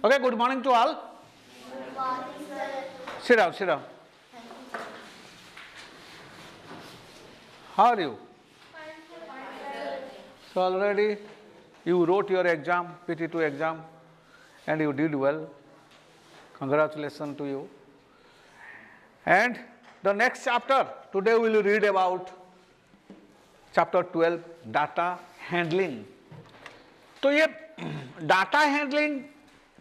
Okay, good morning to all. Good morning, sir. Sit down, sit down. How are you? So already you wrote your exam, PT2 exam, and you did well. Congratulations to you. And the next chapter, today we will read about chapter 12, data handling. तो ये data handling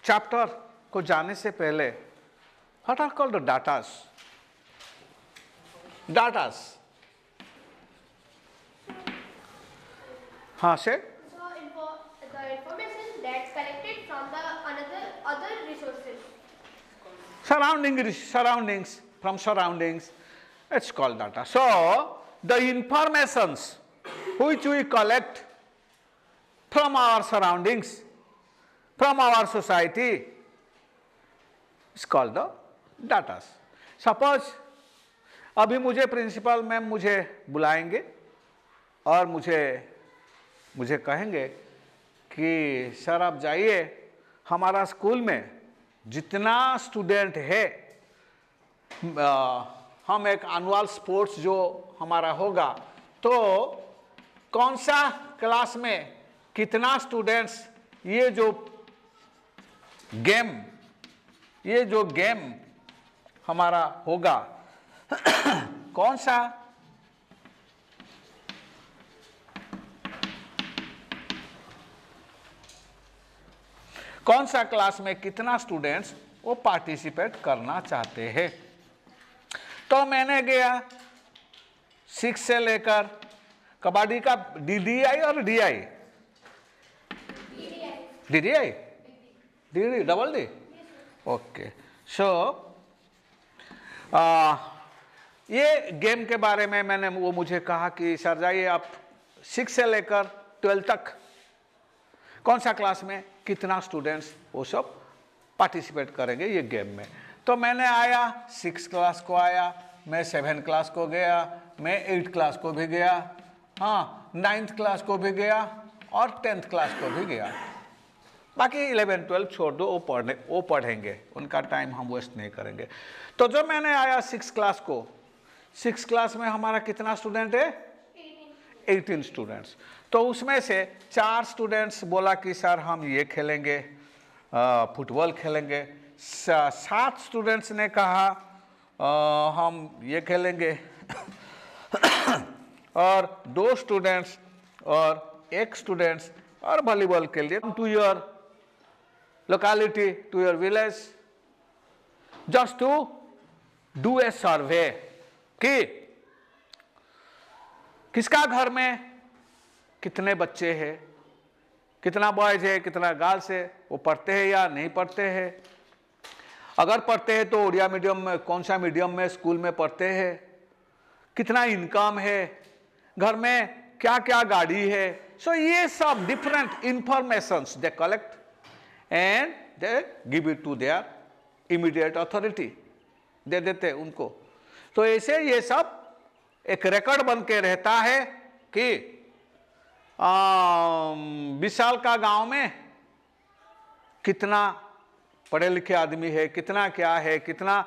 chapter को जाने से पहले what are called the datas? Datas, हाँ से So, the information that's collected from the other resources. surroundings, from surroundings, it's called data. So the informations which we collect from our surroundings, from our society, is called the data. Suppose अभी मुझे principal ma'am मुझे बुलाएंगे और मुझे कहेंगे कि sir आप जाइए, हमारा स्कूल में जितना स्टूडेंट है, हम एक एनुअल स्पोर्ट्स जो हमारा होगा, तो कौन सा क्लास में कितना स्टूडेंट्स ये जो गेम हमारा होगा कौन सा क्लास में कितना स्टूडेंट्स वो पार्टिसिपेट करना चाहते हैं। तो मैंने गया 6 से लेकर कबड्डी का DDI और DI, DDI double D, okay. So ये गेम के बारे में मैंने वो मुझे कहा कि सर जाइए आप 6 से लेकर 12 तक कौन सा क्लास में कितना स्टूडेंट्स वो सब पार्टिसिपेट करेंगे ये गेम में। तो मैंने आया 6 क्लास को आया, मैं 7 क्लास को गया, मैं 8 क्लास को भी गया, हाँ 9th क्लास को भी गया और 10th क्लास को भी गया। बाकी 11 12 छोड़ दो, वो पढ़ेंगे, उनका टाइम हम वेस्ट नहीं करेंगे। तो जब मैंने आया 6 क्लास को, 6 क्लास में हमारा कितना स्टूडेंट है? 18 स्टूडेंट्स। तो उसमें से 4 स्टूडेंट्स बोला कि सर हम ये खेलेंगे, फुटबॉल खेलेंगे। 7 स्टूडेंट्स ने कहा हम ये खेलेंगे और 2 स्टूडेंट्स और 1 स्टूडेंट्स और वॉलीबॉल के लिए to your locality, to your village, just to do a survey कि किसका घर में कितने बच्चे हैं, कितना बॉयज है, कितना गर्ल्स है, वो पढ़ते हैं या नहीं पढ़ते हैं, अगर पढ़ते हैं तो उड़िया मीडियम में, कौन सा मीडियम में स्कूल में पढ़ते हैं, कितना इनकम है, घर में क्या क्या गाड़ी है। सो ये सब different informations they collect and they give it to their immediate authority, दे देते उनको। तो ऐसे ये सब एक रिकॉर्ड बन के रहता है कि विशाल का गांव में कितना पढ़े लिखे आदमी है, कितना क्या है, कितना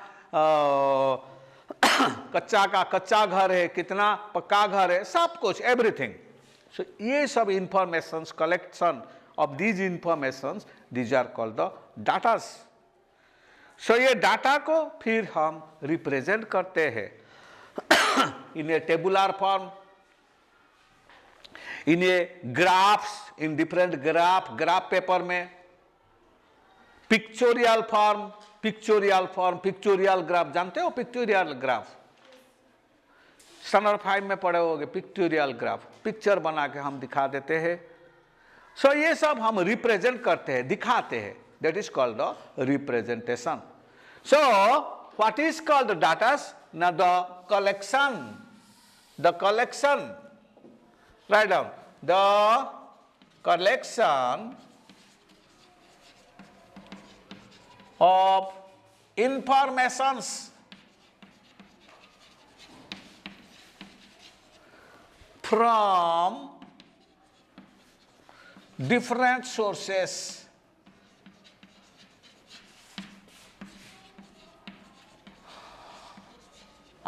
कच्चा घर है, कितना पक्का घर है, सब कुछ, एवरीथिंग। सो ये सब informations, collection of these informations, these are called the datas. So ये डाटा को फिर हम रिप्रेजेंट करते हैं in a tabular form, in a graphs, in different graph paper में, पिक्चोरियल फॉर्म, पिक्चोरियल ग्राफ, जानते हो पिक्चोरियल ग्राफ? स्टैंडर्ड 5 में पढ़े होगे पिक्चोरियल ग्राफ, पिक्चर बना के हम दिखा देते हैं। सो ये सब हम रिप्रेजेंट करते हैं, दिखाते हैं, that is called the representation. So what is called the datas? ना the collection, write down, the collection of informations from different sources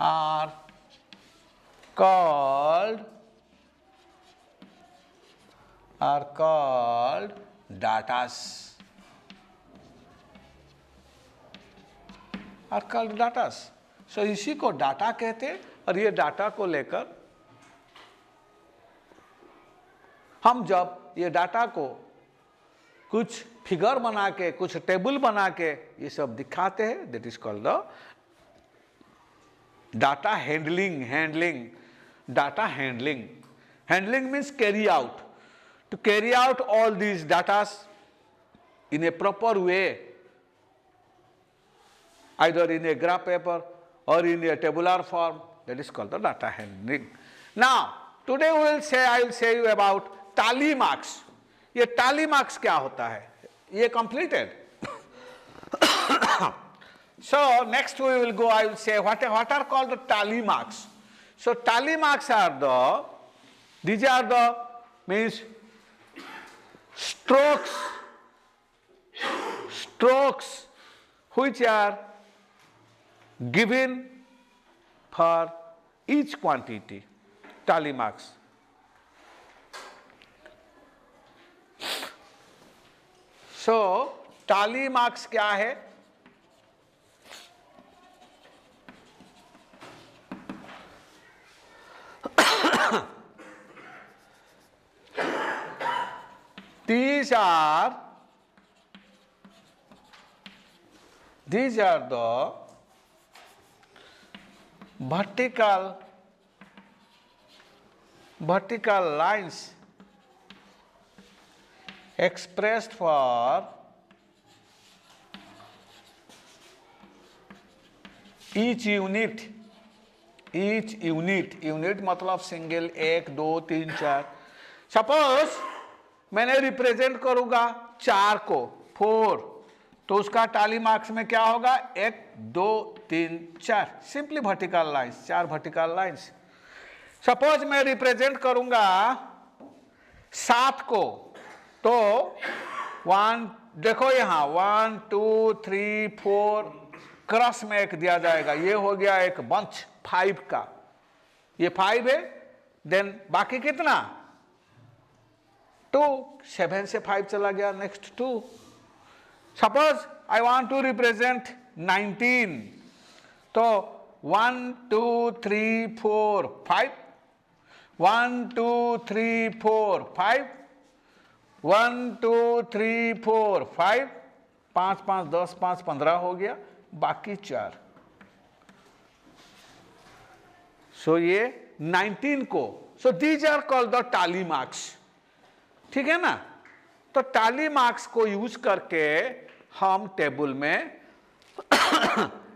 are called datas. Are called datas. So इसी को डाटा कहते हैं और ये डाटा को लेकर हम जब ये डाटा को कुछ फिगर बना के, कुछ टेबल बना के ये सब दिखाते हैं, that is called the data handling. Data handling means carry out. To carry out all these datas in a proper way, either in a graph paper or in a tabular form, that is called the data handling. Now, today I will say you about tally marks. ये tally marks क्या होता है? ये completed. So next we will go. I will say what are called the tally marks. So tally marks are these are the means strokes which are given for each quantity. Tally marks. So tally marks क्या है? These are the vertical lines expressed for each unit. Unit मतलब single, 1 2 3 4. Suppose मैंने represent करूंगा 4 को 4, तो उसका टाली marks में क्या होगा? 1 2 3 4. Simply vertical lines, 4 vertical lines. Suppose मैं रिप्रेजेंट करूंगा 7 को, तो 1, देखो यहां 1 2 3 4 क्रॉस में एक दिया जाएगा. ये हो गया एक बंच 5 का. ये 5 है. देन बाकी कितना? 2. 7 से 5 चला गया. Next 2. Suppose I want to represent 19, तो 1 2 3 4 5, 1 2 3 4 5, 1 2 3 4 5, 5 5 10 5 15 हो गया. बाकी 4. सो ये 19 को. So these are called the tally marks. ठीक है ना? तो टाली मार्क्स को यूज करके हम टेबल में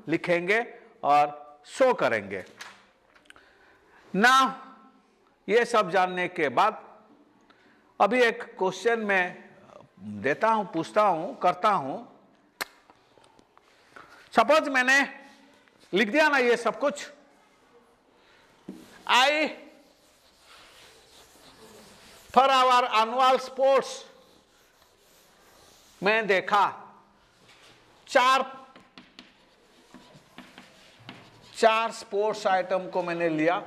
लिखेंगे और शो करेंगे. ना ये सब जानने के बाद अभी एक क्वेश्चन मैं देता हूं, पूछता हूं, करता हूं. सपोज मैंने लिख दिया ना ये सब कुछ. फॉर आवर एनुअल स्पोर्ट्स में देखा 4 स्पोर्ट्स आइटम को मैंने लिया.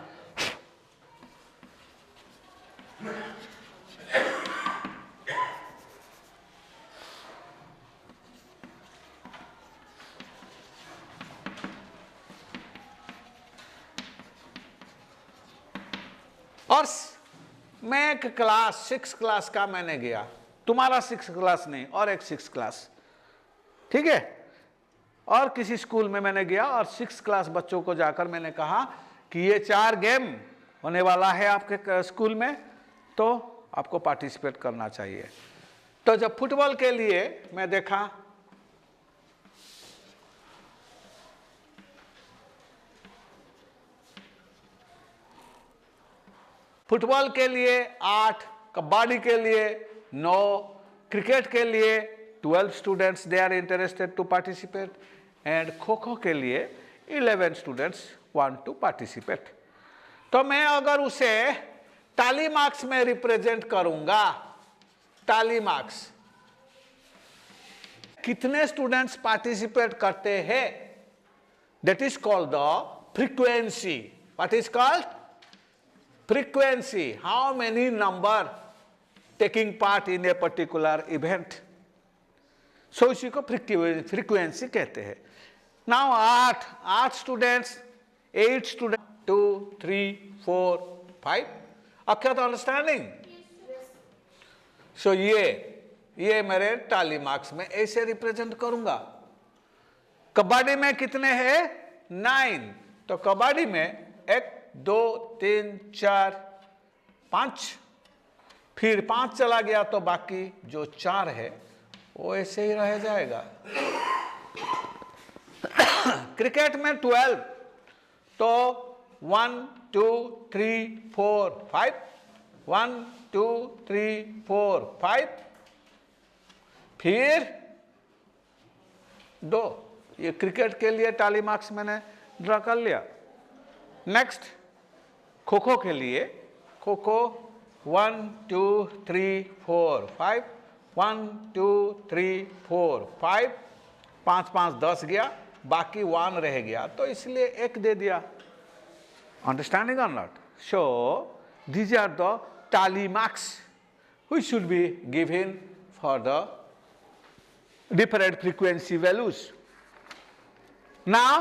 और मैं एक क्लास 6 क्लास का मैंने गया. तुम्हारा 6 क्लास नहीं, और एक 6 क्लास. ठीक है? और किसी स्कूल में मैंने गया और 6 क्लास बच्चों को जाकर मैंने कहा कि ये 4 गेम होने वाला है आपके स्कूल में, तो आपको पार्टिसिपेट करना चाहिए. तो जब फुटबॉल के लिए मैं देखा, फुटबॉल के लिए 8, कबड्डी के लिए 9, क्रिकेट के लिए 12 students they are interested to participate, and kho kho के लिए 11 स्टूडेंट्स वांट टू पार्टिसिपेट. तो मैं अगर उसे टाली मार्क्स में रिप्रेजेंट करूंगा, टाली मार्क्स कितने स्टूडेंट्स पार्टिसिपेट करते हैं, that is called the frequency. What is called? Frequency. How many number taking part in a particular event. So इसी को frequency कहते हैं. Now 8 students, 8 students, 2, 3, 4, 5. अब क्या तो understanding? So ये मेरे टाली मार्क्स में ऐसे रिप्रेजेंट करूंगा. कबड्डी में कितने हैं? 9. तो कबड्डी में 1, 2, 3, 4, 5. फिर 5 चला गया तो बाकी जो 4 है वो ऐसे ही रह जाएगा. क्रिकेट में 12. तो 1, 2, 3, 4, 5. 1, 2, 3, 4, 5. फिर 2. ये क्रिकेट के लिए टाली मार्क्स मैंने ड्रा कर लिया. नेक्स्ट खो खो के लिए खो खो 1, 2, 3, 4, 5. 1, 2, 3, 4, 5. 5, 5, 10 गया, बाकी 1 रह गया तो इसलिए 1 दे दिया. अंडरस्टैंडिंग और not? So these are the tally marks which should be given for the different frequency values. Now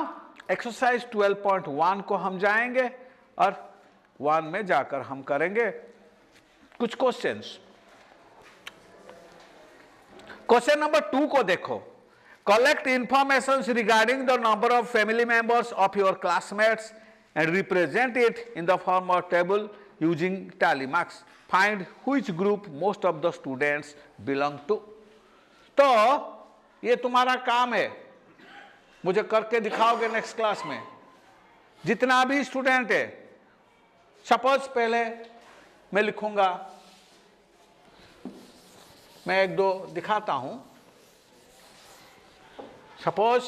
exercise 12.1 को हम जाएंगे और 1 में जाकर हम करेंगे कुछ क्वेश्चंस. क्वेश्चन नंबर 2 को देखो. Collect information regarding the number of family members of your classmates and represent it in the form of table using tally marks. Find which group most of the students belong to. तो ये तुम्हारा काम है, मुझे करके दिखाओगे next class में. जितना भी स्टूडेंट है, सपोज पहले मैं लिखूंगा, मैं 1-2 दिखाता हूं. सपोज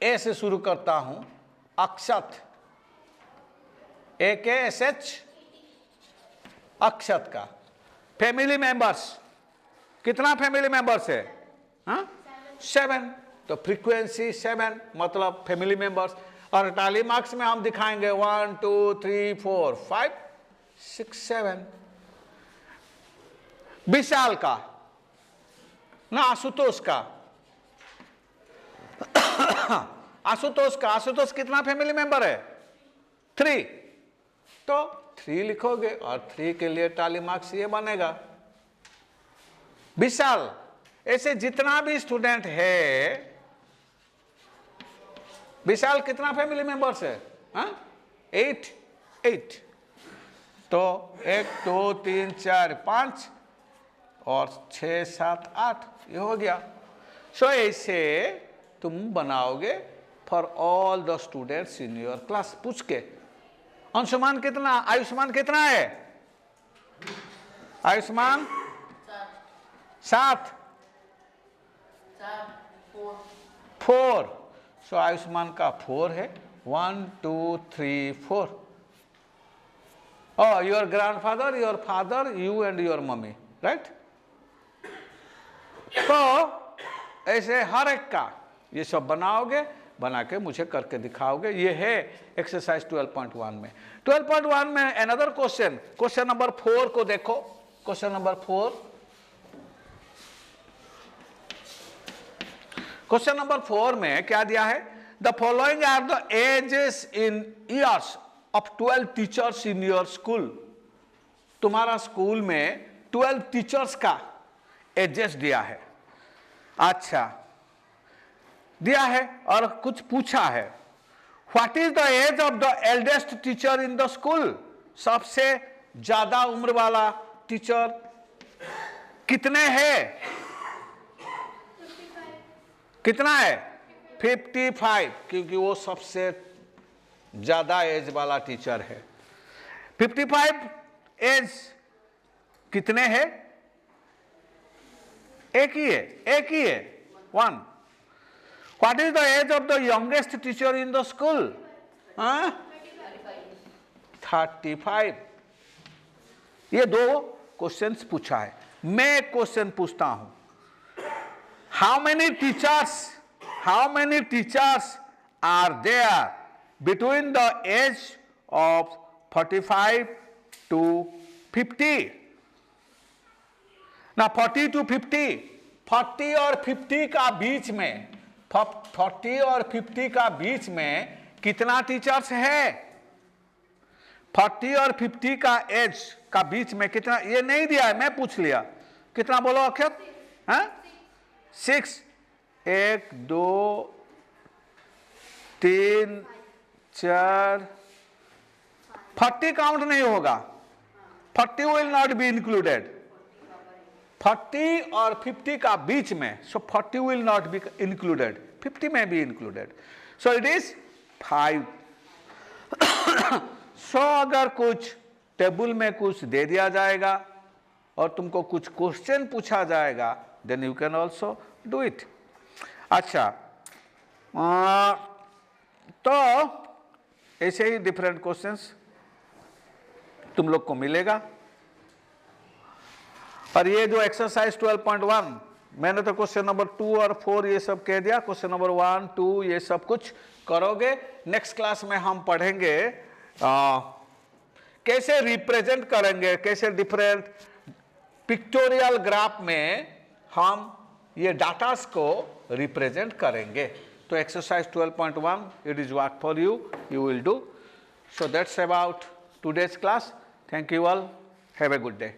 ए से शुरू करता हूं. अक्षत, AKSH, अक्षत का. फैमिली मेंबर्स, कितना फैमिली मेंबर्स है? 7. तो फ्रीक्वेंसी 7 मतलब फैमिली मेंबर्स. और टाली मार्क्स में हम दिखाएंगे 1, 2, 3, 4, 5, 6, 7. विशाल का ना, आशुतोष का. आशुतोष कितना फैमिली मेंबर है? 3. तो 3 लिखोगे और 3 के लिए टाली मार्क्स ये बनेगा. विशाल, ऐसे जितना भी स्टूडेंट है, विशाल कितना फैमिली मेंबर्स है? 8. तो 1, 2, 3, 4, 5 और 6, 7, 8 ये हो गया. सो ऐसे तुम बनाओगे for all the students in your class. पूछ के अंशुमान कितना, आयुष्मान कितना है? आयुष्मान 7. 4. सो आयुष्मान का 4 है. 1, 2, 3, 4. Oh, your grandfather, your father, you and your mummy, right? तो ऐसे हर एक का ये सब बनाओगे, बना के मुझे करके दिखाओगे. ये है एक्सरसाइज 12.1 में. 12.1 में अनदर क्वेश्चन, क्वेश्चन नंबर 4 को देखो. Question number 4. क्वेश्चन नंबर 4 में क्या दिया है? The following are the ages in years of 12 teachers in your school. तुम्हारा स्कूल में 12 टीचर्स का एजेस दिया है. अच्छा दिया है और कुछ पूछा है. What is the age of the eldest teacher in the school. सबसे ज्यादा उम्र वाला टीचर कितने हैं? कितना है? 55, क्योंकि वो सबसे ज्यादा एज वाला टीचर है. 55 एज कितने हैं? एक ही है. 1. What is the age of the youngest teacher in the school? 35. ये 2 क्वेश्चंस पूछा है. मैं एक क्वेश्चन पूछता हूं. How many teachers are there between the age of 45 to 50. Now 40 to 50, 40 और 50 का बीच में, 40 और 50 का बीच में कितना टीचर्स है? 40 और 50 का एज का बीच में कितना, ये नहीं दिया है, मैं पूछ लिया। कितना बोलो अक्षर? हाँ, 6, 1 2 3 4, 40 काउंट नहीं होगा, 40 विल नॉट बी इंक्लूडेड। 40 और 50 का बीच में, सो 40 विल नॉट बी इंक्लूडेड, 50 में भी इंक्लूडेड, सो इट इज 5। सो अगर कुछ टेबल में कुछ दे दिया जाएगा और तुमको कुछ क्वेश्चन पूछा जाएगा, then you can also do it. अच्छा, तो ऐसे ही डिफरेंट क्वेश्चंस तुम लोग को मिलेगा। और ये जो एक्सरसाइज 12.1, मैंने तो क्वेश्चन नंबर 2 और 4 ये सब कह दिया, क्वेश्चन नंबर 1 2 ये सब कुछ करोगे। नेक्स्ट क्लास में हम पढ़ेंगे कैसे रिप्रेजेंट करेंगे, कैसे डिफरेंट पिक्टोरियल ग्राफ में हम ये डाटास को रिप्रेजेंट करेंगे। तो exercise 12.1 it is work for you, you will do. So that's about today's class. Thank you all. Have a good day.